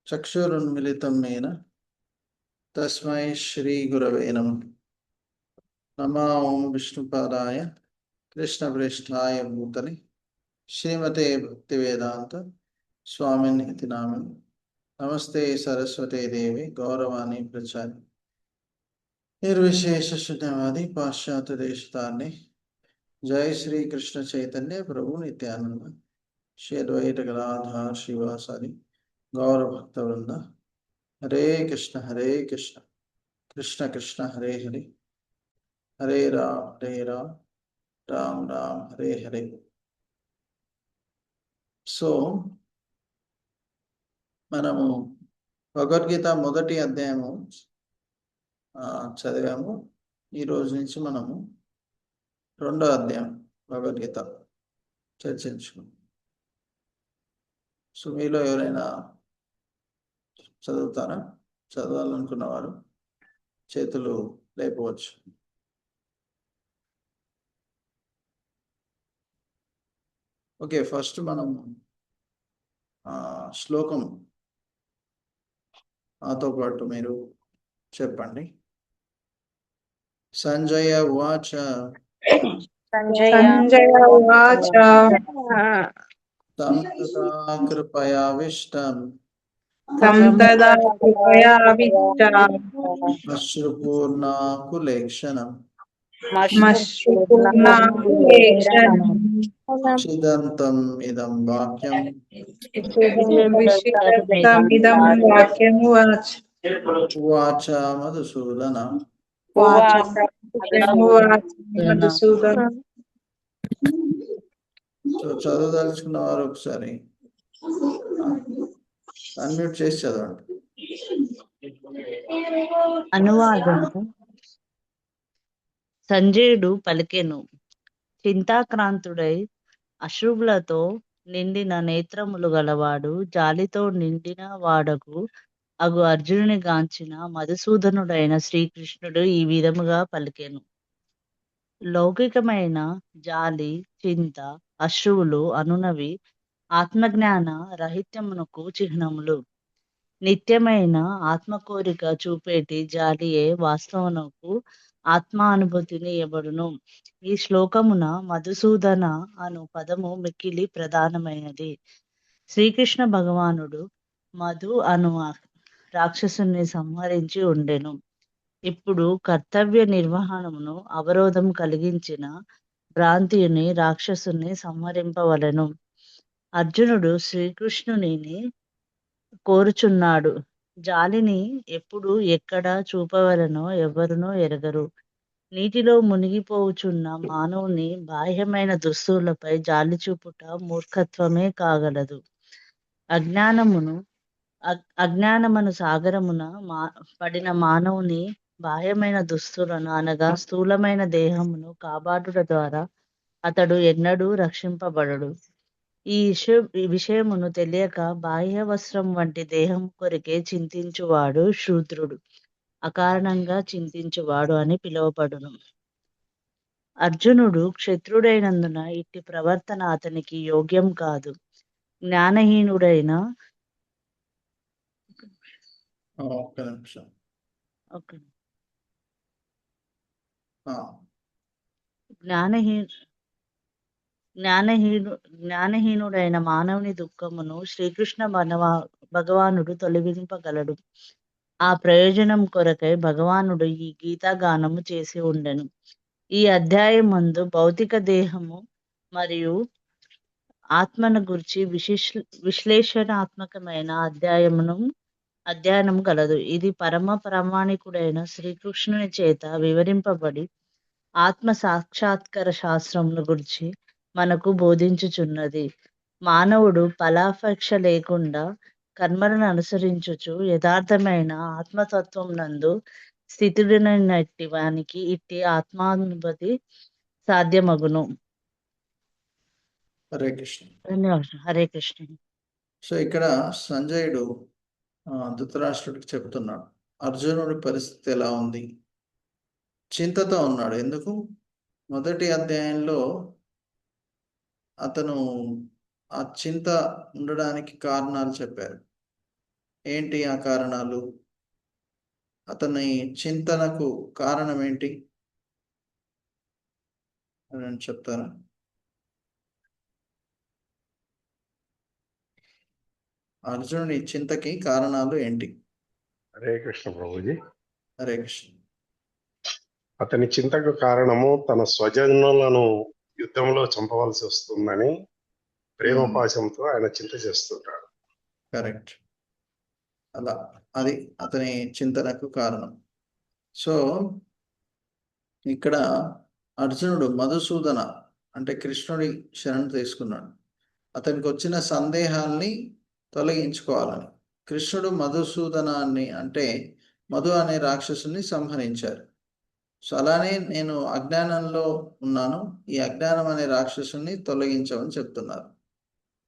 చక్షురున్మిళితం మేన తస్మై శ్రీ గురవే నమః. నమో ఓం విష్ణుపాదాయ కృష్ణప్రేష్ఠాయ భూతలే శ్రీమతే భక్తివేదాంత స్వామిన్ ఇతి నామిని. నమస్తే సరస్వతే దేవి గౌరవాణి ప్రచారి నిర్విశేష శూన్యవాది పాశ్చాత్య దేశతాన్ని. జై శ్రీ కృష్ణ చైతన్య ప్రభు నిత్యానంద శ్రీ అద్వైత గదాధర శ్రీవాసాది గౌర భక్త వృంద. హరే కృష్ణ కృష్ణ కృష్ణ హరే హరే, హరే రామ్ రామ్ రామ్ హరే హరే. సో మనము భగవద్గీత మొదటి అధ్యాయము చదివాము. ఈ రోజు నుంచి మనము రెండో అధ్యాయం భగవద్గీత చర్చించుకున్నాం. సో మీలో ఎవరైనా చదువుతారా? చదవాలనుకున్న వారు చేతులు లేపవచ్చు. ఓకే, ఫస్ట్ మనం శ్లోకం నాతో పాటు మీరు చెప్పండి. సంజయ ఉవాచ తం తదా కృపయావిష్టం అశ్రుపూర్ణాకులేక్షణం చిదంతం ఇదం వాక్యం ఉవాచ మధుసూదన. సో చదవదలుచుకున్న వారు ఒకసారి అన్మ్యూట్ చేసి చదవండి. అనువాదము. సంజయుడు పలికెను, చింతాక్రాంతుడై అశ్రువులతో నిండిన నేత్రములు గలవాడు, జాలితో నిండిన వాడకు అగు అర్జునుని గాంచిన మధుసూదనుడైన శ్రీకృష్ణుడు ఈ విధముగా పలికెను. లౌకికమైన జాలి, చింత, అశ్రువులు అనునవి ఆత్మజ్ఞాన రహిత్యమునకు చిహ్నములు. నిత్యమైన ఆత్మకోరిక చూపేటి జాలియే వాస్తవమునకు ఆత్మానుభూతిని ఇవ్వబడును. ఈ శ్లోకమున మధుసూదన అను పదము మిక్కిలి ప్రధానమైనది. శ్రీకృష్ణ భగవానుడు మధు అను రాక్షసుని సంహరించి ఉండెను. ఇప్పుడు కర్తవ్య నిర్వహణమును అవరోధం కలిగించిన భ్రాంతిని రాక్షసుని సంహరింపవలెను. అర్జునుడు శ్రీకృష్ణుని కోరుచున్నాడు. జాలిని ఎప్పుడు ఎక్కడ చూపవలనో ఎవరునూ ఎరగరు. నీటిలో మునిగిపోవుచున్న మానవుని బాహ్యమైన దుస్తులపై జాలి చూపుట మూర్ఖత్వమే కాగలదు. అజ్ఞానమును సాగరమున పడిన మానవుని బాహ్యమైన దుస్తులను అనగా స్థూలమైన దేహమును కాపాడుట ద్వారా అతడు ఎన్నడూ రక్షింపబడడు. ఈ విషయమును తెలియక బాహ్య వస్త్రం వంటి దేహం కొరికే చింతించువాడు శూద్రుడు, అకారణంగా చింతించువాడు అని పిలువబడును. అర్జునుడు క్షత్రుడైనందున ఇట్టి ప్రవర్తన అతనికి యోగ్యం కాదు. జ్ఞానహీనుడైన జ్ఞానహీనుడైన మానవుని దుఃఖమును శ్రీకృష్ణ భగవానుడు తొలగింపగలడు. ఆ ప్రయోజనం కొరకై భగవానుడు ఈ గీతాగానము చేసి ఉండెను. ఈ అధ్యాయమందు భౌతిక దేహము మరియు ఆత్మను గురించి విశ్లేషణాత్మకమైన అధ్యయనం కలదు. ఇది పరమ ప్రామాణికుడైన శ్రీకృష్ణుని చేత వివరింపబడి ఆత్మ సాక్షాత్కార శాస్త్రమును గురించి మనకు బోధించుచున్నది. మానవుడు ఫలాపేక్ష లేకుండా కర్మలను అనుసరించుచు యథార్థమైన ఆత్మతత్వం నందు స్థితుడైనట్టి వానికి ఇట్టి ఆత్మానుభూతి సాధ్యమగును. హరే కృష్ణ. హరే కృష్ణ. సో ఇక్కడ సంజయుడు ధృతరాష్ట్రుడికి చెప్తున్నాడు, అర్జునుడి పరిస్థితి ఎలా ఉంది? చింతతో ఉన్నాడు. ఎందుకు? మొదటి అధ్యాయంలో అతను ఆ చింత ఉండడానికి కారణాలు చెప్పారు. ఏంటి ఆ కారణాలు? అతని చింతనకు కారణం ఏంటి అని చెప్తారా? అర్జునుడి చింతకి కారణాలు ఏంటి? హరే కృష్ణ ప్రభుజీ. హరే కృష్ణ. అతని చింతకు కారణము తన స్వజనులను యుద్ధంలో చంపవలసి వస్తుందని ప్రేమపాశంతో ఆయన చింత చేస్తుంటాడు. కరెక్ట్. అలా అది అతని చింతనకు కారణం. సో ఇక్కడ అర్జునుడు మధుసూదన అంటే కృష్ణుడి శరణు తీసుకున్నాడు. అతనికి వచ్చిన సందేహాల్ని తొలగించుకోవాలని. కృష్ణుడు మధుసూదనాన్ని అంటే మధు అనే రాక్షసుని సంహరించారు. సో అలానే నేను అజ్ఞానంలో ఉన్నాను, ఈ అజ్ఞానం అనే రాక్షసుని తొలగించమని చెప్తున్నారు.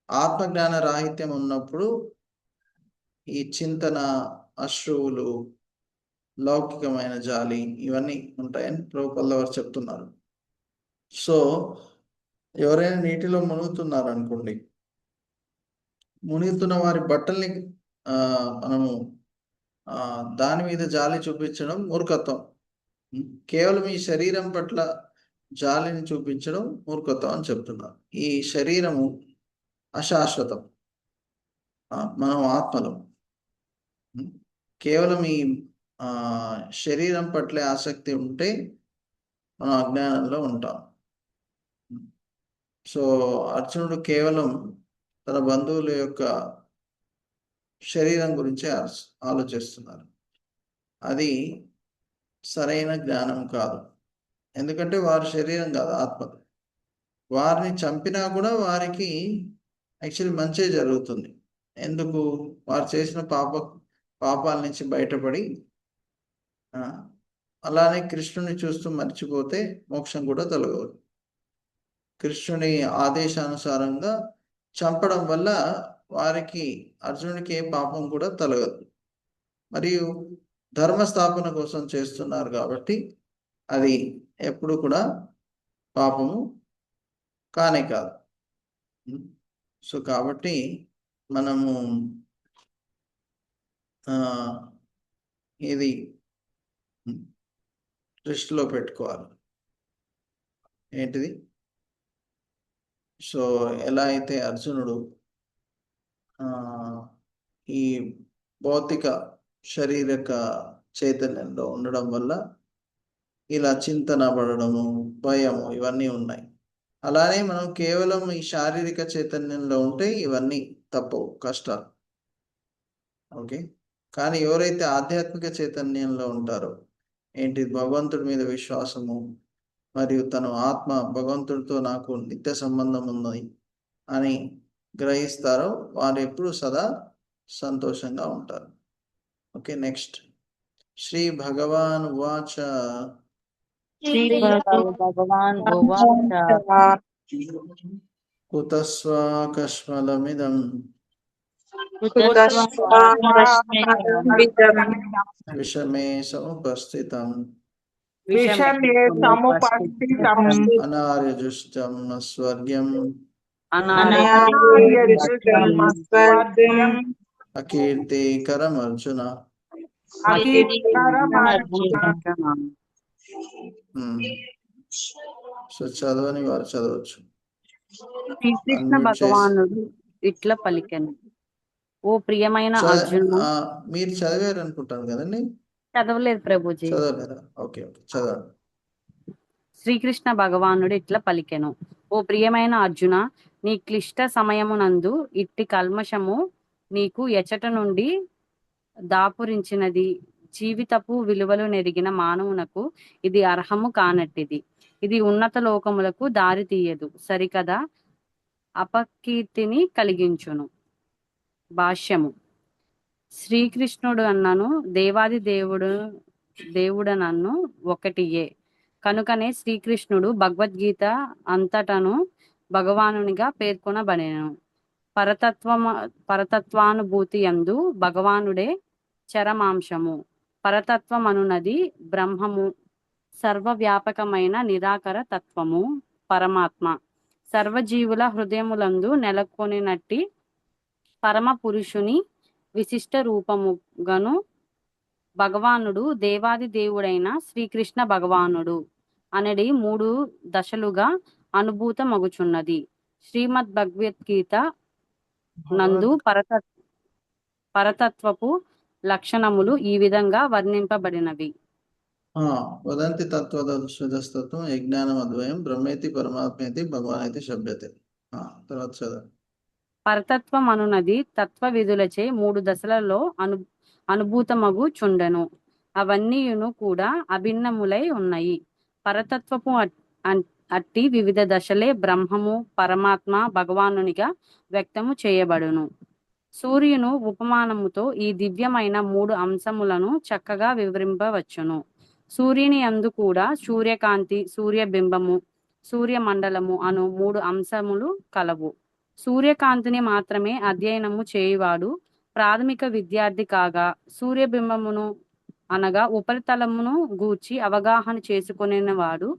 ఆత్మజ్ఞాన రాహిత్యం ఉన్నప్పుడు ఈ చింతన, అశ్రువులు, లౌకికమైన జాలి ఇవన్నీ ఉంటాయని ప్రభుపాదుల వారు చెప్తున్నారు. సో ఎవరైనా నీటిలో మునుగుతున్నారు అనుకోండి, మునుగుతున్న వారి బట్టల్ని మనము దాని మీద జాలి చూపించడం మూర్ఖత్వం. కేవలం ఈ శరీరం పట్ల జాలిని చూపించడం మూర్ఖత్వం అని చెప్తున్నారు. ఈ శరీరము అశాశ్వతం, మనం ఆత్మలం. కేవలం ఈ శరీరం పట్ల ఆసక్తి ఉంటే మనం అజ్ఞానంలో ఉంటాం. సో అర్జునుడు కేవలం తన బంధువుల యొక్క శరీరం గురించే ఆలోచిస్తున్నారు. అది సరైన జ్ఞానం కాదు. ఎందుకంటే వారి శరీరం కాదు, ఆత్మలు. వారిని చంపినా కూడా వారికి యాక్చువల్లీ మంచే జరుగుతుంది. ఎందుకు? వారు చేసిన పాపాల నుంచి బయటపడి అలానే కృష్ణుని చూస్తూ మర్చిపోతే మోక్షం కూడా తొలగదు. కృష్ణుని ఆదేశానుసారంగా చంపడం వల్ల వారికి, అర్జునుడికి ఏ పాపం కూడా తొలగదు. మరియు ధర్మస్థాపన కోసం చేస్తున్నారు కాబట్టి అది ఎప్పుడు కూడా పాపము కానే కాదు. సో కాబట్టి మనము ఇది దృష్టిలో పెట్టుకోవాలి. ఏంటిది? సో ఎలా అయితే అర్జునుడు ఈ భౌతిక శారీరక చైతన్యంలో ఉండడం వల్ల ఇలా చింతన పడడము, భయము ఇవన్నీ ఉన్నాయి. అలానే మనం కేవలం ఈ శారీరక చైతన్యంలో ఉంటే ఇవన్నీ తప్పవు, కష్టాలు. ఓకే. కానీ ఎవరైతే ఆధ్యాత్మిక చైతన్యంలో ఉంటారో, ఏంటి భగవంతుడి మీద విశ్వాసము మరియు తను ఆత్మ, భగవంతుడితో నాకు నిత్య సంబంధం ఉంది అని గ్రహిస్తారో వారు ఎప్పుడు సదా సంతోషంగా ఉంటారు. ఓకే. నెక్స్ట్ శ్రీ భగవాన్ ఉవాచ. భగవాన్ ఉవాచ కుతస్వాకష్మలమిదం విషమే సముపస్థితం అనార్యజుష్టం స్వర్గ్యం అకీర్తికరం అర్జున. సో చదవని వారు చదవచ్చు. శ్రీకృష్ణ భగవానుడు ఇట్లా పలికెను, ఓ ప్రియమైన అర్జున. మీరు చదివారు అనుకుంటాను కదండి? చదవలేదు ప్రభుజీ. చదవలేదా? ఓకే, చదవండి. శ్రీకృష్ణ భగవానుడు ఇట్లా పలికెను, ఓ ప్రియమైన అర్జున, నీ క్లిష్ట సమయమునందు ఇట్టి కల్మషము నీకు ఎచట నుండి దాపురించినది. జీవితపు విలువలు నెరిగిన మానవునకు ఇది అర్హము కానట్టిది. ఇది ఉన్నత లోకములకు దారి తీయదు, సరికదా అపకీర్తిని కలిగించును. భాష్యము. శ్రీకృష్ణుడు అన్నను దేవాది దేవుడనన్ను ఒకటియే. కనుకనే శ్రీకృష్ణుడు భగవద్గీత అంతటను భగవానునిగా పేర్కొనబడెను. పరతత్వానుభూతి యందు భగవానుడే చరమాంశము. పరతత్వమనున్నది బ్రహ్మము, సర్వవ్యాపకమైన నిరాకర తత్వము, పరమాత్మ. సర్వజీవుల హృదయములందు నెలకొనినట్టి పరమ పురుషుని విశిష్ట రూపముగను భగవానుడు దేవాది దేవుడైన శ్రీకృష్ణ భగవానుడు అనేది 3 దశలుగా అనుభూతమగుచున్నది. శ్రీమద్ భగవద్గీత నందు పరతత్వపు లక్షణములు ఈ విధంగా వర్ణింపబడినవి. వదంతి తత్వదస్తత్వం యజ్ఞానం అద్వయం బ్రహ్మేతి పరమాత్మేతి భగవానేతి శబ్దతే. తర్వాత చదువు. పరతత్వం అనునది తత్వ విధులచే 3 దశలలో అనుభూతమగు చుండెను. అవన్నీయును కూడా అభిన్నములై ఉన్నాయి. పరతత్వపు అట్టి వివిధ దశలే బ్రహ్మము, పరమాత్మ, భగవానునిగా వ్యక్తము చేయబడును. సూర్యును ఉపమానముతో ఈ దివ్యమైన 3 అంశములను చక్కగా వివరింపవచ్చును. సూర్యుని యందు కూడా సూర్యకాంతి, సూర్యబింబము, సూర్యమండలము అను 3 అంశములు కలవు. సూర్యకాంతిని మాత్రమే అధ్యయనము చేయువాడు ప్రాథమిక విద్యార్థి కాగా, సూర్యబింబమును అనగా ఉపరితలమును గూర్చి అవగాహన చేసుకునేవాడు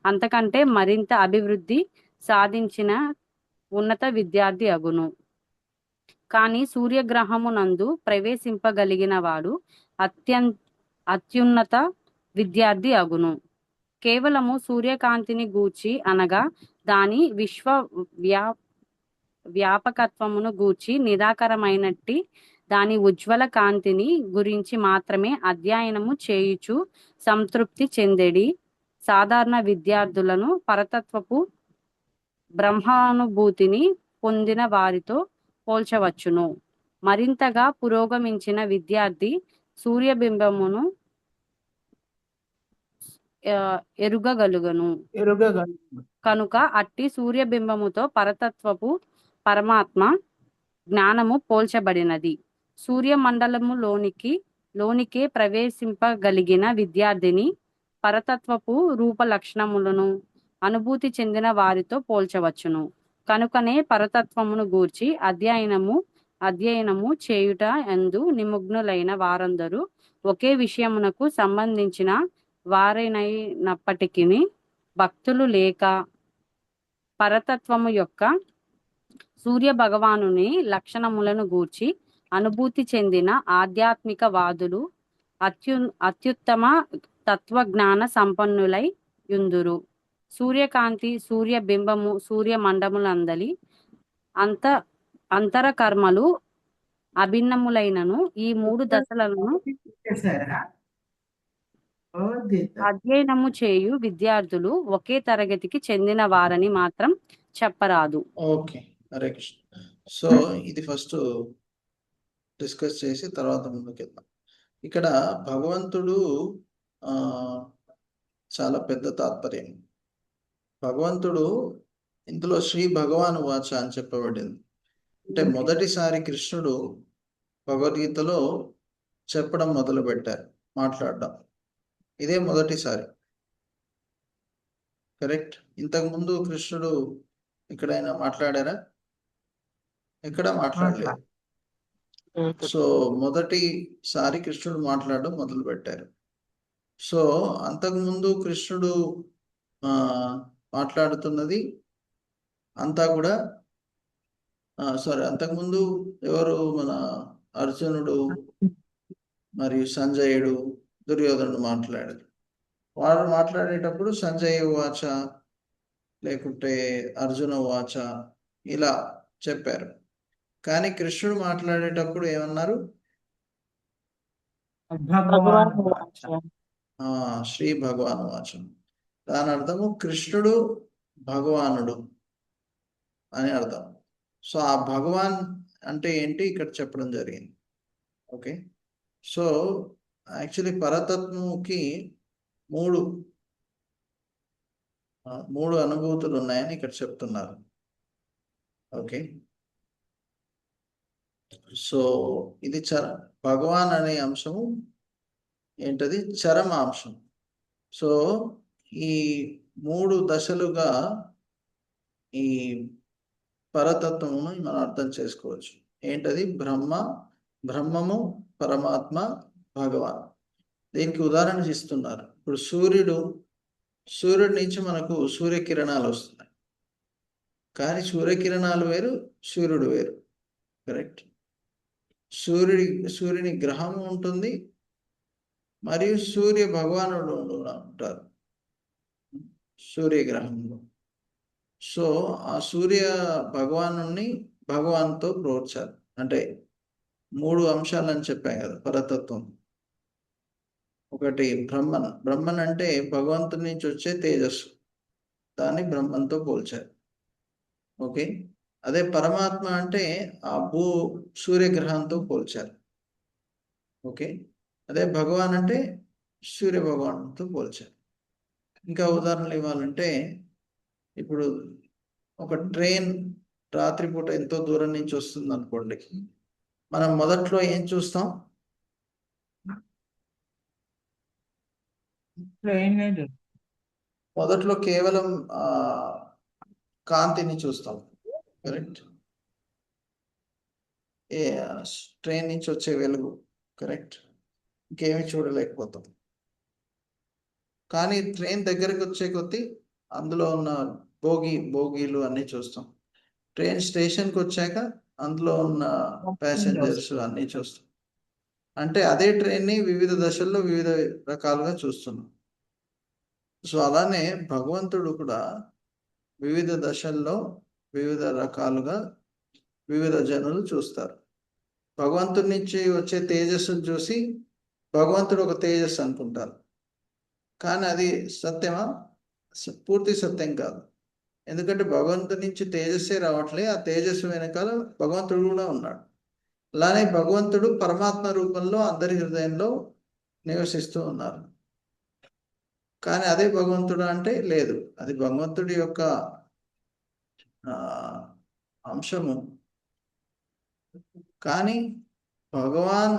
అంతకంటే మరింత అభివృద్ధి సాధించిన ఉన్నత విద్యార్థి అగును. కానీ సూర్యగ్రహమునందు ప్రవేశింపగలిగిన వాడు అత్యున్నత విద్యార్థి అగును. కేవలము సూర్యకాంతిని గూర్చి అనగా దాని వ్యాపకత్వమును గూర్చి నిరాకరమైనట్టి దాని ఉజ్వల కాంతిని గురించి మాత్రమే అధ్యయనము చేయుచు సంతృప్తి చెందెడి సాధారణ విద్యార్థులను పరతత్వపు బ్రహ్మానుభూతిని పొందిన వారితో పోల్చవచ్చును. మరింతగా పురోగమించిన విద్యార్థి సూర్యబింబమును ఎరుగగలుగును. కనుక అట్టి సూర్యబింబముతో పరతత్వపు పరమాత్మ జ్ఞానము పోల్చబడినది. సూర్యమండలములోనికే ప్రవేశింపగలిగిన విద్యార్థిని పరతత్వపు రూప లక్షణములను అనుభూతి చెందిన వారితో పోల్చవచ్చును. కనుకనే పరతత్వమును గూర్చి అధ్యయనము చేయుట యందు నిమగ్నులైన వారందరూ ఒకే విషయమునకు సంబంధించిన వారైనప్పటికీ భక్తులు లేక పరతత్వము యొక్క సూర్య భగవానుని లక్షణములను గూర్చి అనుభూతి చెందిన ఆధ్యాత్మిక వాదులు అత్యుత్తమ తత్వజ్ఞాన సంపన్నులై యుందురు. సూర్యకాంతి, సూర్యబింబము, సూర్యమండములందలి అంతర కర్మలు అభిన్నములైనను ఈ 3 దశలను అధ్యయనము చేయు విద్యార్థులు ఒకే తరగతికి చెందిన వారని మాత్రం చెప్పరాదు. ఓకే, హరే కృష్ణ. సో ఇది ఫస్ట్ డిస్కస్ చేసి తర్వాత ముందుకెళ్దాం. ఇక్కడ భగవంతుడు చాలా పెద్ద తాత్పర్యం. భగవంతుడు ఇందులో శ్రీ భగవాను వాచ అని చెప్పబడింది. అంటే మొదటిసారి కృష్ణుడు భగవద్గీతలో చెప్పడం మొదలు పెట్టారు, మాట్లాడడం ఇదే మొదటిసారి. కరెక్ట్. ఇంతకుముందు కృష్ణుడు ఎక్కడైనా మాట్లాడారా? ఎక్కడ మాట్లాడలేదు. సో మొదటిసారి కృష్ణుడు మాట్లాడడం మొదలు పెట్టారు. సో అంతకుముందు కృష్ణుడు మాట్లాడుతున్నది అంతా కూడా అంతకుముందు ఎవరు? మన అర్జునుడు మరియు సంజయుడు, దుర్యోధనుడు మాట్లాడారు. వారు మాట్లాడేటప్పుడు సంజయ వాచ లేకుంటే అర్జున వాచ ఇలా చెప్పారు. కానీ కృష్ణుడు మాట్లాడేటప్పుడు ఏమన్నారు? శ్రీ భగవాన్ వాచం. దాని అర్థము కృష్ణుడు భగవానుడు అని అర్థం. సో ఆ భగవాన్ అంటే ఏంటి ఇక్కడ చెప్పడం జరిగింది. ఓకే. సో యాక్చువల్లీ పరతత్వముకి మూడు అనుభూతులు ఉన్నాయని ఇక్కడ చెప్తున్నారు. ఓకే. సో ఇది భగవాన్ అనే అంశము ఏంటది? చరమ అంశం. సో ఈ 3 దశలుగా ఈ పరతత్వమును మనం అర్థం చేసుకోవచ్చు. ఏంటది? బ్రహ్మము, పరమాత్మ, భగవాన్. దీనికి ఉదాహరణ ఇస్తున్నారు. ఇప్పుడు సూర్యుడి నుంచి మనకు సూర్యకిరణాలు వస్తున్నాయి. కానీ సూర్యకిరణాలు వేరు, సూర్యుడు వేరు. కరెక్ట్. సూర్యుని గ్రహం ఉంటుంది, మరియు సూర్య భగవానుడు ఉంటారు సూర్యగ్రహంలో. సో ఆ సూర్య భగవాన్తో పోల్చారు. అంటే 3 అంశాలని చెప్పాం కదా పరతత్వం. ఒకటి బ్రహ్మన్ అంటే భగవంతుడి నుంచి వచ్చే తేజస్సు, దాన్ని బ్రహ్మంతో పోల్చారు. ఓకే. అదే పరమాత్మ అంటే ఆ సూర్యగ్రహంతో పోల్చారు. ఓకే. అదే భగవాన్ అంటే సూర్య భగవాన్తో పోల్చారు. ఇంకా ఉదాహరణలు ఇవ్వాలంటే, ఇప్పుడు ఒక ట్రైన్ రాత్రిపూట ఎంతో దూరం నుంచి వస్తుంది అనుకోండి, మనం మొదట్లో ఏం చూస్తాం? మొదట్లో కేవలం కాంతిని చూస్తాం. కరెక్ట్. ట్రైన్ నుంచి వచ్చే వెలుగు. కరెక్ట్. ఇంకేమి చూడలేకపోతాం. కానీ ట్రైన్ దగ్గరకు వచ్చే కొద్దీ అందులో ఉన్న బోగీలు అన్నీ చూస్తాం. ట్రైన్ స్టేషన్కి వచ్చాక అందులో ఉన్న ప్యాసింజర్స్ అన్నీ చూస్తాం. అంటే అదే ట్రైన్ని వివిధ దశల్లో వివిధ రకాలుగా చూస్తున్నాం. సో అలానే భగవంతుడు కూడా వివిధ దశల్లో వివిధ రకాలుగా వివిధ జనులు చూస్తారు. భగవంతుడి నుంచి వచ్చే తేజస్సును చూసి భగవంతుడు ఒక తేజస్సు అనుకుంటారు. కానీ అది సత్యమా? పూర్తి సత్యం కాదు. ఎందుకంటే భగవంతుడి నుంచి తేజస్సే రావట్లే, ఆ తేజస్సు వెనకాల భగవంతుడు కూడా ఉన్నాడు. అలానే భగవంతుడు పరమాత్మ రూపంలో అందరి హృదయంలో నివసిస్తూ ఉన్నారు. కానీ అదే భగవంతుడు అంటే లేదు, అది భగవంతుడి యొక్క అంశము. కానీ భగవాన్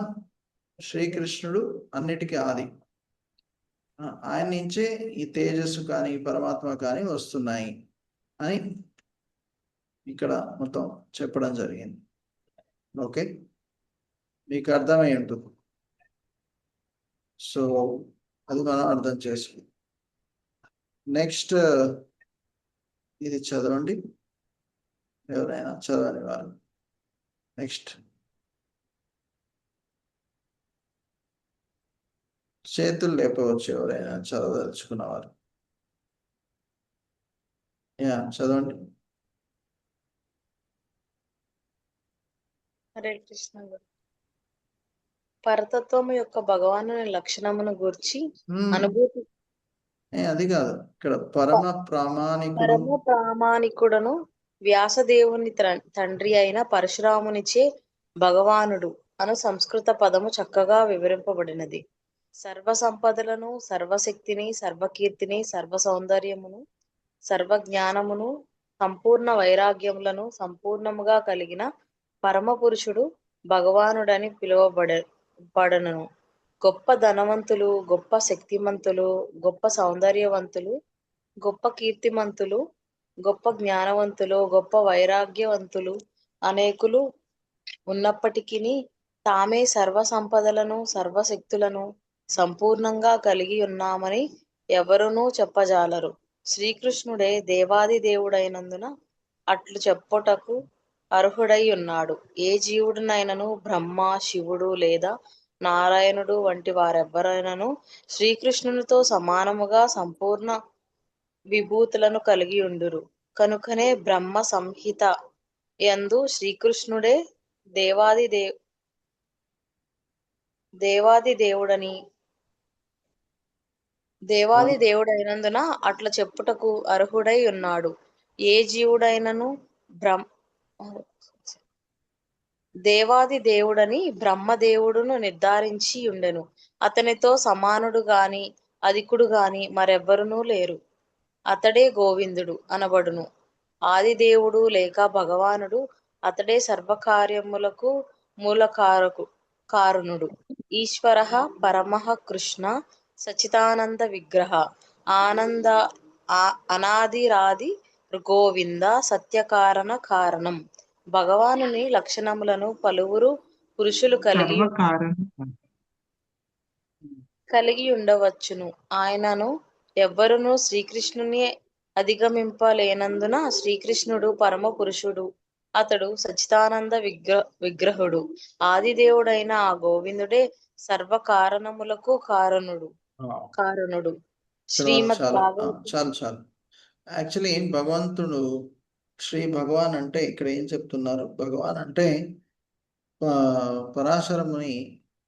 శ్రీకృష్ణుడు అన్నిటికీ ఆది. ఆయన నుంచే ఈ తేజస్సు కానీ పరమాత్మ కానీ వస్తున్నాయి అని ఇక్కడ మొత్తం చెప్పడం జరిగింది. ఓకే, మీకు అర్థమై ఉంటుంది. సో అది మనం అర్థం చేసుకో. నెక్స్ట్ ఇది చదవండి, ఎవరైనా చదవని వారు. నెక్స్ట్ చేతులు లేపవచ్చు ఎవరైనా చదవదలుచుకున్నవారు. చదవండి. హరే కృష్ణ. పరతత్వము యొక్క భగవాను లక్షణమును గూర్చి అనుభూతి. అది కాదు, ఇక్కడ పరమ ప్రామాణికుడను వ్యాసదేవుని తండ్రి అయిన పరశురామునిచే భగవానుడు అను సంస్కృత పదము చక్కగా వివరింపబడినది. సర్వ సంపదలను, సర్వశక్తిని, సర్వకీర్తిని, సర్వ సౌందర్యమును, సర్వ జ్ఞానమును, సంపూర్ణ వైరాగ్యములను సంపూర్ణముగా కలిగిన పరమ పురుషుడు భగవానుడని పిలువబడను. గొప్ప ధనవంతులు, గొప్ప శక్తిమంతులు, గొప్ప సౌందర్యవంతులు, గొప్ప కీర్తిమంతులు, గొప్ప జ్ఞానవంతులు, గొప్ప వైరాగ్యవంతులు అనేకులు ఉన్నప్పటికీ తామే సర్వ సంపదలను, సర్వశక్తులను సంపూర్ణంగా కలిగి ఉన్నామని ఎవరునూ చెప్పజాలరు. శ్రీకృష్ణుడే దేవాది దేవుడైనందున అట్లు చెప్పుటకు అర్హుడై ఉన్నాడు. ఏ జీవుడినైనను బ్రహ్మ, శివుడు లేదా నారాయణుడు వంటి వారెవ్వరైనను శ్రీకృష్ణునితో సమానముగా సంపూర్ణ విభూతులను కలిగి ఉండురు. కనుకనే బ్రహ్మ సంహిత యందు శ్రీకృష్ణుడే దేవాది దేవుడైనందున అట్లా చెప్పుటకు అర్హుడై ఉన్నాడు. ఏ జీవుడైనను దేవాది దేవుడని బ్రహ్మదేవుడును నిర్ధారించి ఉండెను. అతనితో సమానుడు గాని అధికుడు గాని మరెవ్వరునూ లేరు. అతడే గోవిందుడు అనబడును. ఆదిదేవుడు లేక భగవానుడు అతడే సర్వకార్యములకు కారుణుడు. ఈశ్వర పరమః కృష్ణ సచిదానంద విగ్రహ అనాదిరాది గోవింద సత్యకారణ కారణం. భగవానుని లక్షణములను పలువురు పురుషులు కలిగి ఉండవచ్చును. ఆయనను ఎవ్వరునూ శ్రీకృష్ణుని అధిగమింపలేనందున శ్రీకృష్ణుడు పరమ పురుషుడు. అతడు సచ్చిదానంద విగ్రహుడు. ఆదిదేవుడైన ఆ గోవిందుడే సర్వ కారణములకు కారణుడు. తర్వాత శ్రీమద్ చాలా భాగవతం. చాలు యాక్చువల్లీ భగవంతుడు శ్రీ భగవాన్ అంటే ఇక్కడ ఏం చెప్తున్నారు? భగవాన్ అంటే పరాశరముని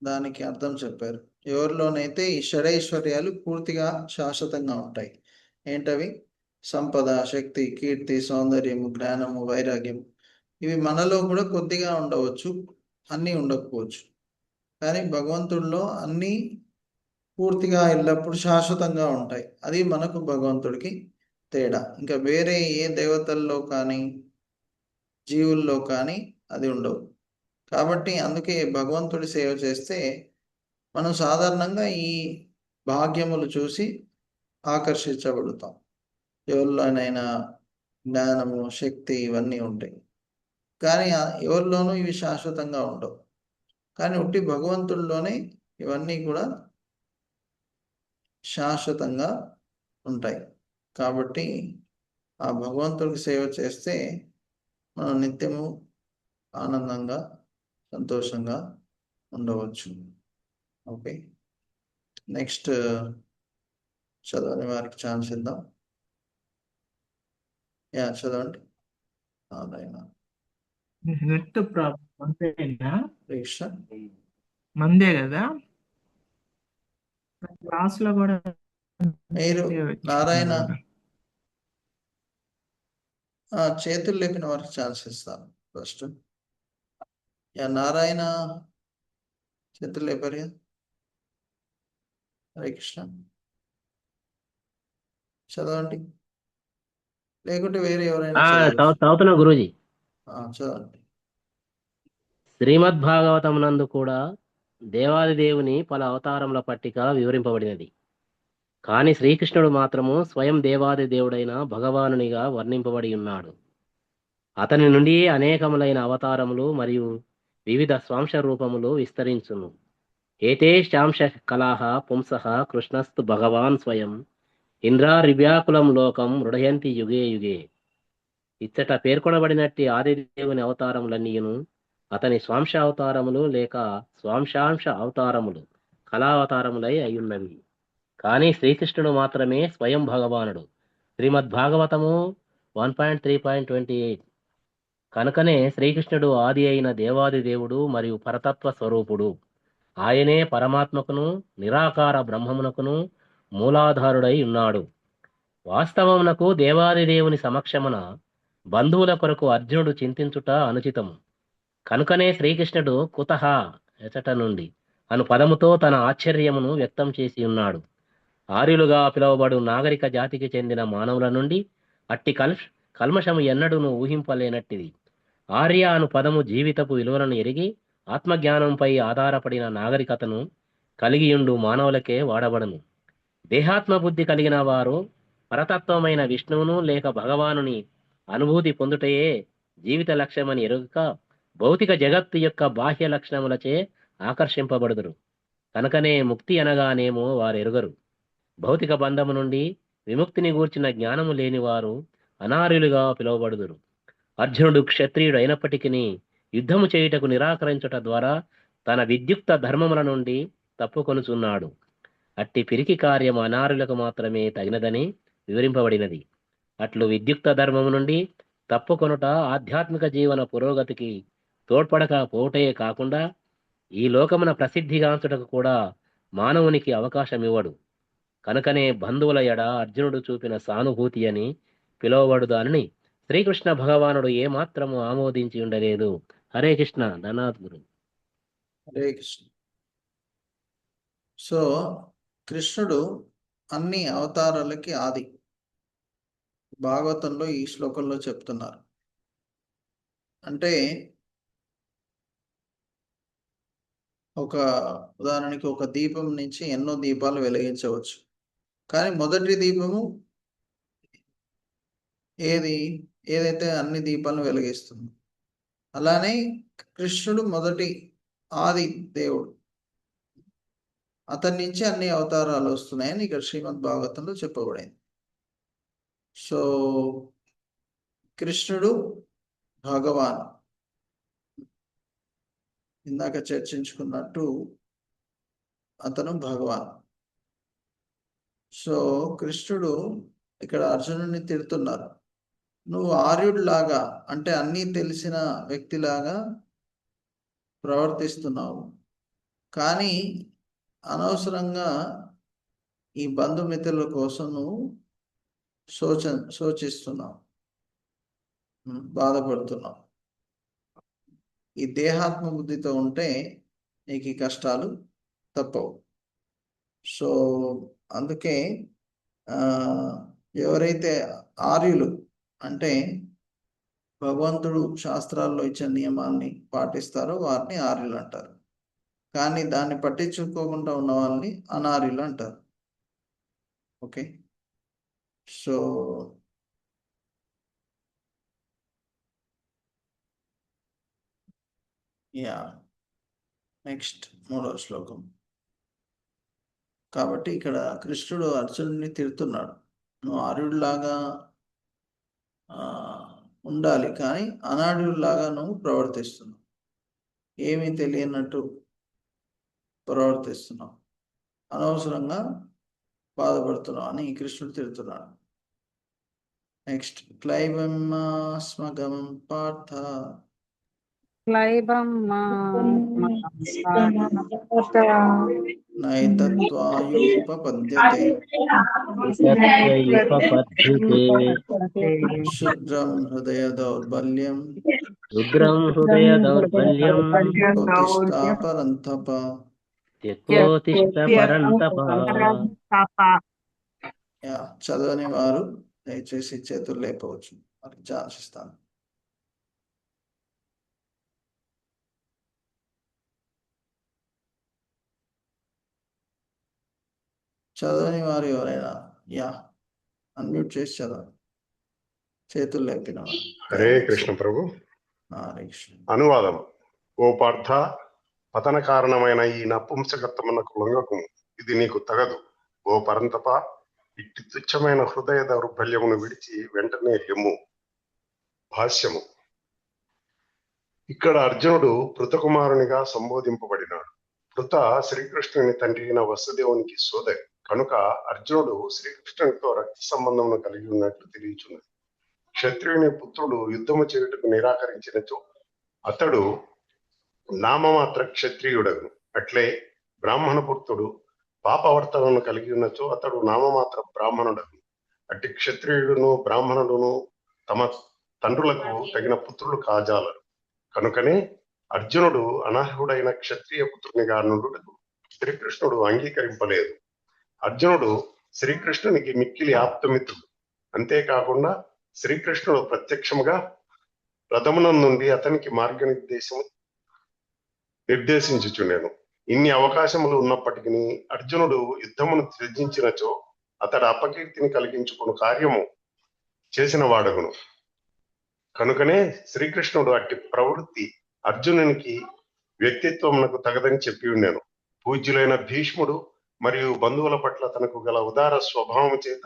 దానికి అర్థం చెప్పారు. ఎవరిలోనైతే ఈ షడైశ్వర్యాలు పూర్తిగా శాశ్వతంగా ఉంటాయి. ఏంటవి? సంపద, శక్తి, కీర్తి, సౌందర్యము, జ్ఞానము, వైరాగ్యం. ఇవి మనలో కూడా కొద్దిగా ఉండవచ్చు, అన్నీ ఉండకపోవచ్చు. కానీ భగవంతుడిలో అన్నీ పూర్తిగా ఎల్లప్పుడు శాశ్వతంగా ఉంటాయి. అది మనకు భగవంతుడికి తేడా. ఇంకా వేరే ఏ దేవతల్లో కానీ జీవుల్లో కానీ అది ఉండవు. కాబట్టి అందుకే భగవంతుడి సేవ చేస్తే మనం సాధారణంగా ఈ భాగ్యములు చూసి ఆకర్షించబడతాం. ఎవరిలోనైనా జ్ఞానము, శక్తి ఇవన్నీ ఉంటాయి. కానీ ఎవరిలోనూ ఇవి శాశ్వతంగా ఉండవు. కానీ ఉట్టి భగవంతుడిలోనే ఇవన్నీ కూడా శాశ్వతంగా ఉంటాయి. కాబట్టి ఆ భగవంతుడికి సేవ చేస్తే మనం నిత్యము ఆనందంగా, సంతోషంగా ఉండవచ్చు. ఓకే, నెక్స్ట్ చదవని వారికి ఛాన్స్ ఇద్దాం. చదవండి. నెట్ ప్రాబ్లం అంతేనా? పరీక్ష మందే కదా క్లాస్ లో కూడా. మీరు నారాయణ చేతులు లేపిన వారికి ఛాన్స్ ఇస్తాను ఫస్ట్. నారాయణ చేతులు లేపారు. హరే కృష్ణ చదవండి, లేకుంటే వేరే ఎవరైనా చదువుతున్నా గురూజీ. చదవండి. శ్రీమద్ భాగవతమునందు కూడా దేవాది దేవుని పలు అవతారముల పట్టిక వివరింపబడినది. కాని శ్రీకృష్ణుడు మాత్రము స్వయం దేవాది దేవుడైన భగవానునిగా వర్ణింపబడి ఉన్నాడు. అతని నుండి అనేకములైన అవతారములు మరియు వివిధ స్వాంశ రూపములు విస్తరించును. ఏతే శాంశ కళాహ పుంసః కృష్ణస్తు భగవాన్ స్వయం ఇంద్రారివ్యాకులం లోకం మృడయంతి యుగే యుగే. ఇచ్చట పేర్కొనబడినట్టి ఆదిదేవుని అవతారములన్నీయును అతని స్వాంశ అవతారములు లేక స్వాంశాంశ అవతారములు కళావతారములై అయ్యున్నవి. కానీ శ్రీకృష్ణుడు మాత్రమే స్వయం భగవానుడు. శ్రీమద్ భాగవతము 1.3.28. కనుకనే శ్రీకృష్ణుడు ఆది అయిన దేవాది దేవుడు మరియు పరతత్వ స్వరూపుడు. ఆయనే పరమాత్మకును నిరాకార బ్రహ్మమునకును మూలాధారుడై ఉన్నాడు. వాస్తవమునకు దేవాది దేవుని సమక్షమున బంధువుల కొరకు అర్జునుడు చింతించుట అనుచితము. కనుకనే శ్రీకృష్ణుడు కుతః ఎచట నుండి అను పదముతో తన ఆశ్చర్యమును వ్యక్తం చేసి ఉన్నాడు. ఆర్యులుగా పిలువబడు నాగరిక జాతికి చెందిన మానవుల నుండి అట్టి కల్మషము ఎన్నడూను ఊహింపలేనట్టిది. ఆర్య అను పదము జీవితపు విలువలను ఎరిగి ఆత్మజ్ఞానంపై ఆధారపడిన నాగరికతను కలిగియుండు మానవులకే వాడబడను. దేహాత్మ బుద్ధి కలిగిన వారు పరతత్వమైన విష్ణువును లేక భగవానుని అనుభూతి పొందుటయే జీవిత లక్ష్యమని ఎరుగక భౌతిక జగత్తు యొక్క బాహ్య లక్షణములచే ఆకర్షింపబడుదురు. కనుకనే ముక్తి అనగానేమో వారెరుగరు. భౌతిక బంధము నుండి విముక్తిని గూర్చిన జ్ఞానము లేని వారు అనార్యులుగా పిలువబడుదురు. అర్జునుడు క్షత్రియుడు అయినప్పటికీ యుద్ధము చేయుటకు నిరాకరించుట ద్వారా తన విద్యుక్త ధర్మముల నుండి తప్పుకొనుచున్నాడు. అట్టి పిరికి కార్యము అనార్యులకు మాత్రమే తగినదని వివరింపబడినది. అట్లు విద్యుక్త ధర్మము నుండి తప్పుకొనుట ఆధ్యాత్మిక జీవన పురోగతికి తోడ్పడక పోటే కాకుండా ఈ లోకమున ప్రసిద్ధిగాంచుటకు కూడా మానవునికి అవకాశం ఇవ్వడు. కనుకనే బంధువుల ఎడ అర్జునుడు చూపిన సానుభూతి అని పిలువబడుదానని శ్రీకృష్ణ భగవానుడు ఏమాత్రము ఆమోదించి ఉండలేదు. హరే కృష్ణ. ధన్యవాద్ గురు. హరే కృష్ణ. సో కృష్ణుడు అన్ని అవతారాలకి ఆది. భాగవతంలో ఈ శ్లోకంలో చెప్తున్నారు. అంటే ఒక ఉదాహరణకి ఒక దీపం నుంచి ఎన్నో దీపాలు వెలిగించవచ్చు. కానీ మొదటి దీపము ఏదైతే అన్ని దీపాలను వెలిగిస్తుంది. అలానే కృష్ణుడు మొదటి ఆది దేవుడు. అతని నుంచి అన్ని అవతారాలు వస్తున్నాయని ఇక్కడ శ్రీమద్ భాగవతంలో చెప్పబడింది. సో కృష్ణుడు భగవాన్, ఇందాక చర్చించుకున్నట్టు అతను భగవాన్. సో కృష్ణుడు ఇక్కడ అర్జునుడిని తిడుతున్నారు, నువ్వు ఆర్యుడిలాగా అంటే అన్నీ తెలిసిన వ్యక్తిలాగా ప్రవర్తిస్తున్నావు, కానీ అనవసరంగా ఈ బంధుమిత్రుల కోసం నువ్వు శోచిస్తున్నావు, బాధపడుతున్నావు. ఈ దేహాత్మ బుద్ధితో ఉంటే నీకు ఈ కష్టాలు తప్పవు. సో అందుకే ఎవరైతే ఆర్యులు అంటే భగవంతుడు శాస్త్రాల్లో ఇచ్చిన నియమాల్ని పాటిస్తారో వారిని ఆర్యులు అంటారు, కానీ దాన్ని పట్టించుకోకుండా ఉన్న వాళ్ళని అనార్యులు అంటారు. ఓకే, సో నెక్స్ట్ 3వ శ్లోకం. కాబట్టి ఇక్కడ కృష్ణుడు అర్జునుడిని తిడుతున్నాడు, నువ్వు ఆర్యుడిలాగా ఉండాలి, కానీ అనార్యుడిలాగా నువ్వు ప్రవర్తిస్తున్నావు, ఏమీ తెలియనట్టు ప్రవర్తిస్తున్నావు, అనవసరంగా బాధపడుతున్నావు అని కృష్ణుడు తిడుతున్నాడు. నెక్స్ట్ క్లైబమాస్మగమం పార్థ నైతత్వాయుపపద్యతే శుద్రం హృదయ దౌర్బల్యం ఉత్తిష్టా పరంతప. చదవని వారు దయచేసి చేతులు లేపవచ్చు, వారికి ఛాన్స్ ఇస్తాను. చదవని వారు ఎవరైనా అన్మ్యూట్ చేసి చదవండి, చేతులు లేపిన. హరే కృష్ణ ప్రభు. హరే కృష్ణ. అనువాదం. ఓ పార్థ, పతన కారణమైన ఈ నపుంసకత్వమునకు లొంగకము, ఇది నీకు తగదు. ఓ పరంతప, ఇట్టి తుచ్చమైన హృదయ దౌర్బల్యమును విడిచి వెంటనే లెమ్ము. భాష్యము. ఇక్కడ అర్జునుడు పృతకుమారునిగా సంబోధింపబడినాడు. పృత శ్రీకృష్ణుని తండ్రి అయిన వసుదేవునికి సోదరి కనుక అర్జునుడు శ్రీకృష్ణునితో రక్త సంబంధమును కలిగి ఉన్నట్లు తెలియచున్నది. క్షత్రియుని పుత్రుడు యుద్ధము చేయుటకు నిరాకరించినచో అతడు నామమాత్ర క్షత్రియుడగును. అట్లే బ్రాహ్మణ పుత్రుడు పాపవర్తనను కలిగి ఉన్నచో అతడు నామమాత్ర బ్రాహ్మణుడగును. అట్టి క్షత్రియుడును బ్రాహ్మణుడును తమ తండ్రులకు తగిన పుత్రులు కాజాలరు. కనుకనే అర్జునుడు అనర్హుడైన క్షత్రియ పుత్రునిగా నుండుటకు శ్రీకృష్ణుడు అంగీకరింపలేదు. అర్జునుడు శ్రీకృష్ణునికి మిక్కిలి ఆప్తమిత్రుడు. అంతేకాకుండా శ్రీకృష్ణుడు ప్రత్యక్షముగా రథమునం నుండి అతనికి నిర్దేశించుచుండెను. ఇన్ని అవకాశములు ఉన్నప్పటికీ అర్జునుడు యుద్ధమును త్యజించినచో అతడు అపకీర్తిని కలిగించుకుని కార్యము చేసిన వాడగును. కనుకనే శ్రీకృష్ణుడు అట్టి ప్రవృత్తి అర్జునునికి వ్యక్తిత్వమునకు తగదని చెప్పి ఉండెను. పూజ్యులైన భీష్ముడు మరియు బంధువుల పట్ల తనకు గల ఉదార స్వభావము చేత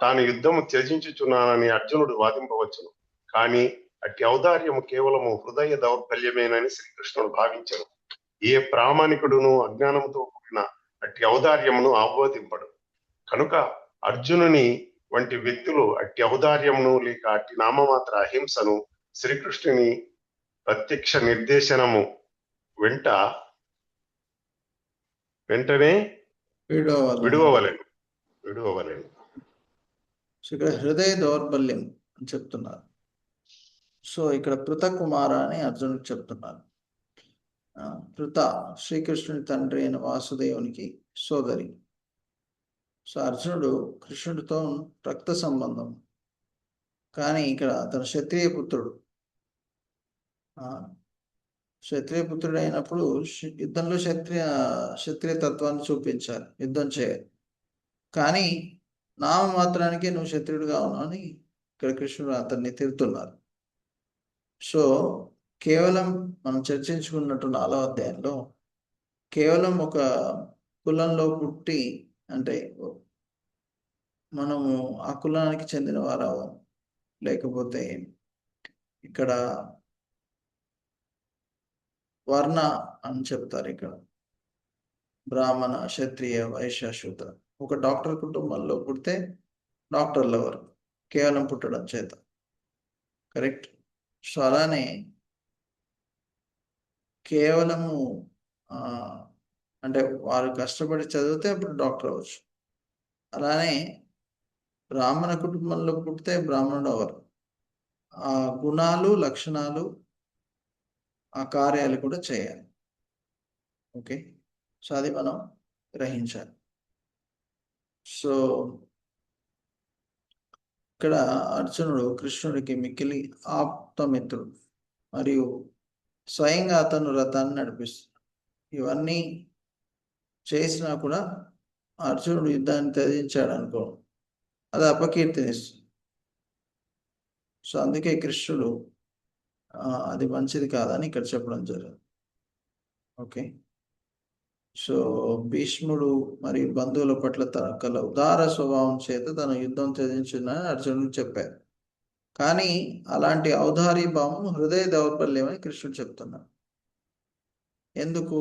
తాను యుద్ధము త్యజించుచున్నానని అర్జునుడు వాదింపవచ్చును. కానీ అట్టి ఔదార్యము కేవలము హృదయ దౌర్బల్యమేనని శ్రీకృష్ణుడు భావించను. ఏ ప్రామాణికుడును అజ్ఞానముతో కూడిన అట్టి ఔదార్యమును ఆబోధింపడు. కనుక అర్జునుని వంటి వ్యక్తులు అట్టి ఔదార్యమును లేక అట్టి నామమాత్ర అహింసను శ్రీకృష్ణుని ప్రత్యక్ష నిర్దేశనము వెంటనే విడువవలెను. ఇక్కడ హృదయ దౌర్బల్యం అని చెప్తున్నారు. సో ఇక్కడ పృత కుమార అని అర్జునుడికి చెప్తున్నారు. పృత శ్రీకృష్ణుని తండ్రి అయిన వాసుదేవునికి సోదరి. సో అర్జునుడు కృష్ణుడితో రక్త సంబంధం, కానీ ఇక్కడ అతను క్షత్రియ పుత్రుడు. క్షత్రియ పుత్రుడు అయినప్పుడు యుద్ధంలో క్షత్రియ తత్వాన్ని చూపించాలి, యుద్ధం చేయాలి. కానీ నామమాత్రానికి నువ్వు క్షత్రియుడిగా ఉన్నావు అని ఇక్కడ కృష్ణుడు అతన్ని తిడుతున్నారు. సో కేవలం మనం చర్చించుకున్నట్టు 4వ అధ్యాయంలో కేవలం ఒక కులంలో పుట్టి అంటే మనము ఆ కులానికి చెందిన వారు, లేకపోతే ఇక్కడ వర్ణ అని చెప్తారు. ఇక్కడ బ్రాహ్మణ, క్షత్రియ, వైశ్య, శూద్ర. ఒక డాక్టర్ కుటుంబంలో పుడితే డాక్టర్లు ఎవరు? కేవలం పుట్టడం చేత. కరెక్ట్. సో అలానే కేవలము అంటే వారు కష్టపడి చదివితే అప్పుడు డాక్టర్ అవ్వచ్చు. అలానే బ్రాహ్మణ కుటుంబంలో పుడితే బ్రాహ్మణుడు ఎవరు? ఆ గుణాలు, లక్షణాలు, ఆ కార్యాలు కూడా చేయాలి. ఓకే. సో అది మనం గ్రహించాలి. సో ఇక్కడ అర్జునుడు కృష్ణుడికి మిక్కిలి ఆప్తమిత్రుడు మరియు స్వయంగా అతను రథాన్ని నడిపిస్తున్నాడు. ఇవన్నీ చేసినా కూడా అర్జునుడు యుద్ధాన్ని త్యజించాడు అనుకో, అది అపకీర్తినిస్తుంది. సో అందుకే కృష్ణుడు అది మంచిది కాదని ఇక్కడ చెప్పడం జరిగింది. ఓకే. సో భీష్ముడు మరియు బంధువుల పట్ల గల ఉదార స్వభావం చేత తన యుద్ధం త్యజించిందని అర్జునుడు చెప్పారు. కానీ అలాంటి ఔదారీ భావం హృదయ దౌర్బల్యం అని కృష్ణుడు చెప్తున్నాడు. ఎందుకు?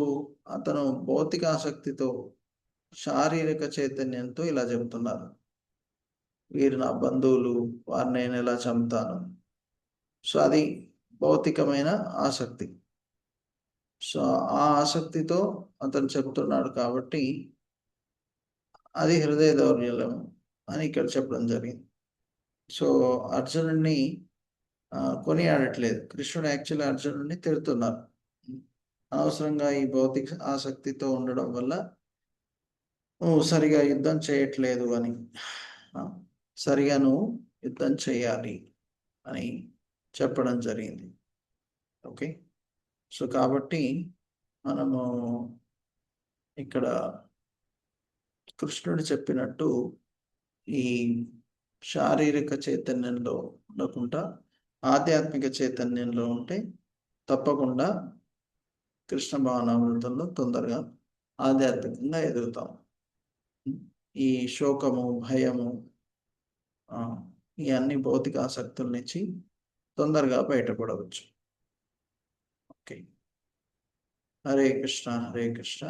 అతను భౌతిక ఆసక్తితో, శారీరక చైతన్యంతో ఇలా చెబుతున్నారు. వీరు నా బంధువులు, వారిని నేను ఎలా చంపుతాను. సో అది భౌతికమైన ఆసక్తి. సో ఆ ఆసక్తితో అతను చెప్తున్నాడు కాబట్టి అది హృదయ దౌర్బల్యం అని ఇక్కడ చెప్పడం జరిగింది. సో అర్జునుడిని కొనియాడట్లేదు. కృష్ణుడు యాక్చువల్లీ అర్జునుడిని తిడుతున్నారు. అనవసరంగా ఈ భౌతిక ఆసక్తితో ఉండడం వల్ల నువ్వు సరిగా యుద్ధం చేయట్లేదు అని, సరిగా నువ్వు యుద్ధం చేయాలి అని చెప్పడం జరిగింది. ఓకే. సో కాబట్టి మనము ఇక్కడ కృష్ణుడు చెప్పినట్టు ఈ శారీరక చైతన్యంలో ఉండకుండా ఆధ్యాత్మిక చైతన్యంలో ఉంటే తప్పకుండా కృష్ణ భావనామృతంలో తొందరగా ఆధ్యాత్మికంగా ఎదుగుతాం. ఈ శోకము, భయము, ఈ అన్ని భౌతిక ఆసక్తుల నుంచి తొందరగా బయటపడవచ్చు. ఓకే. హరే కృష్ణ హరే కృష్ణ,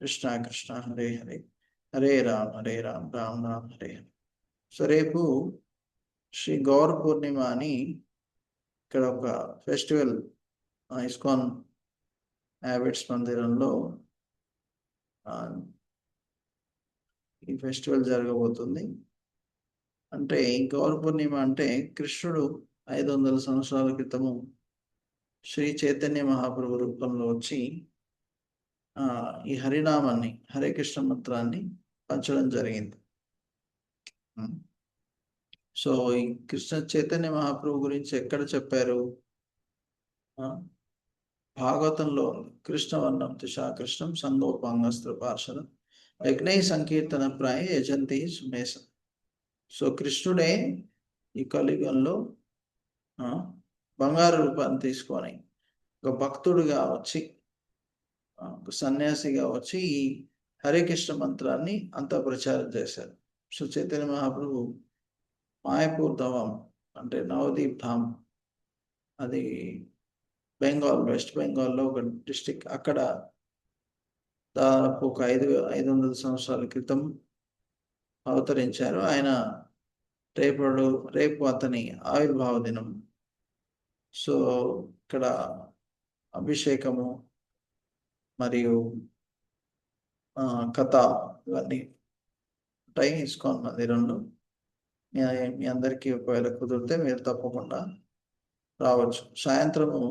కృష్ణ కృష్ణ హరే హరే, హరే రామ్ రామ్ రామ్ హరే హరే. సో రేపు శ్రీ గౌర పూర్ణిమ అని ఇక్కడ ఒక ఫెస్టివల్ ఇస్కాన్ హ్యాబిట్స్ మందిరంలో ఈ ఫెస్టివల్ జరగబోతుంది. అంటే ఈ గౌర పూర్ణిమ అంటే కృష్ణుడు 500 సంవత్సరాల క్రితము శ్రీ చైతన్య మహాప్రభు రూపంలో వచ్చి ఈ హరినామాన్ని, హరే కృష్ణ మంత్రాన్ని పంచడం జరిగింది. సో ఈ కృష్ణ చైతన్య మహాప్రభు గురించి ఎక్కడ చెప్పారు? భాగవతంలో కృష్ణవర్ణం తుషా కృష్ణం సంగోపాంగస్త్ర పార్షదం యజ్ఞై సంకీర్తన ప్రాయ యజంతి సుమేశం. సో కృష్ణుడే ఈ కలియుగంలో బంగారు రూపాన్ని తీసుకొని ఒక భక్తుడిగా వచ్చి, ఒక సన్యాసిగా వచ్చి ఈ హరే కృష్ణ మంత్రాన్ని అంతా ప్రచారం చేశారు. సో చైతన్య మహాప్రభు మాయపూర్ ధామ్ అంటే నవదీప్ ధామ్, అది బెంగాల్, వెస్ట్ బెంగాల్లో ఒక డిస్టిక్. అక్కడ దాదాపు ఒక 500 సంవత్సరాల క్రితం అవతరించారు. ఆయన రేపు అతని ఆవిర్భావ దినం. సో ఇక్కడ అభిషేకము మరియు కథ ఇవన్నీ ఉంటాయి ఇస్కాన్ మందిరంలో. మీ అందరికీ ఒకవేళ కుదిరితే మీరు తప్పకుండా రావచ్చు. సాయంత్రము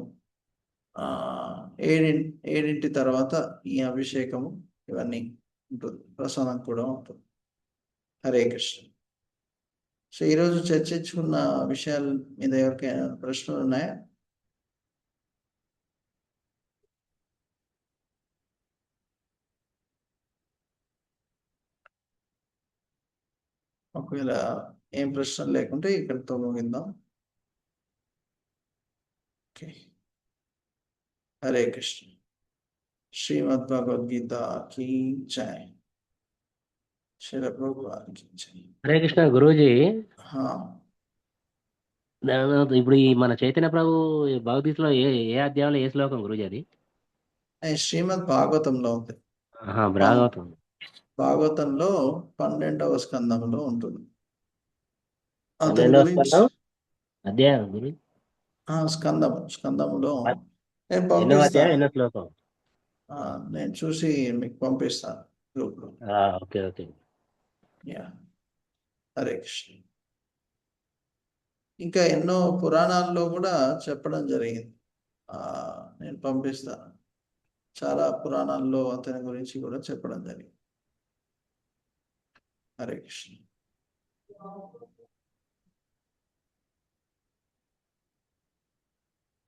7 తర్వాత ఈ అభిషేకము ఇవన్నీ ఉంటుంది, ప్రసాదం కూడా ఉంటుంది. హరే కృష్ణ. సో ఈరోజు చర్చించుకున్న విషయాల మీద ఎవరికైనా ప్రశ్నలు ఉన్నాయా? ఒకవేళ ఏం ప్రశ్నలు లేకుంటే ఇక్కడితో ముగిద్దాం. ఓకే. హరే కృష్ణ. శ్రీమద్ భగవద్గీత కీ జై. శిల ప్రభువారికి జై. హరే కృష్ణ గురూజీ. హా. ఇప్పుడు ఈ మన చైతన్య ప్రభు భగవద్గీతలో ఏ అధ్యాయంలో ఏ శ్లోకం గురూజీ అది? శ్రీమద్ భాగవతంలో ఉంది. భాగవతం. భాగవతంలో 12వ స్కందంలో ఉంటుంది. అతని 12వ గురించి స్కందం అధ్యాయం గురు స్కందములో నేను ఎన్నో అధ్యాయం పంపిస్తాను. ఎన్నో శ్లోకం? నేను చూసి మీకు పంపిస్తాను గ్రూప్ లో. Okay okay. Yeah. Hare Krishna. ఇంకా ఎన్నో పురాణాల్లో కూడా చెప్పడం జరిగింది. నేను పంపిస్తాను. చాలా పురాణాల్లో అతని గురించి కూడా చెప్పడం జరిగింది. హరే కృష్ణ.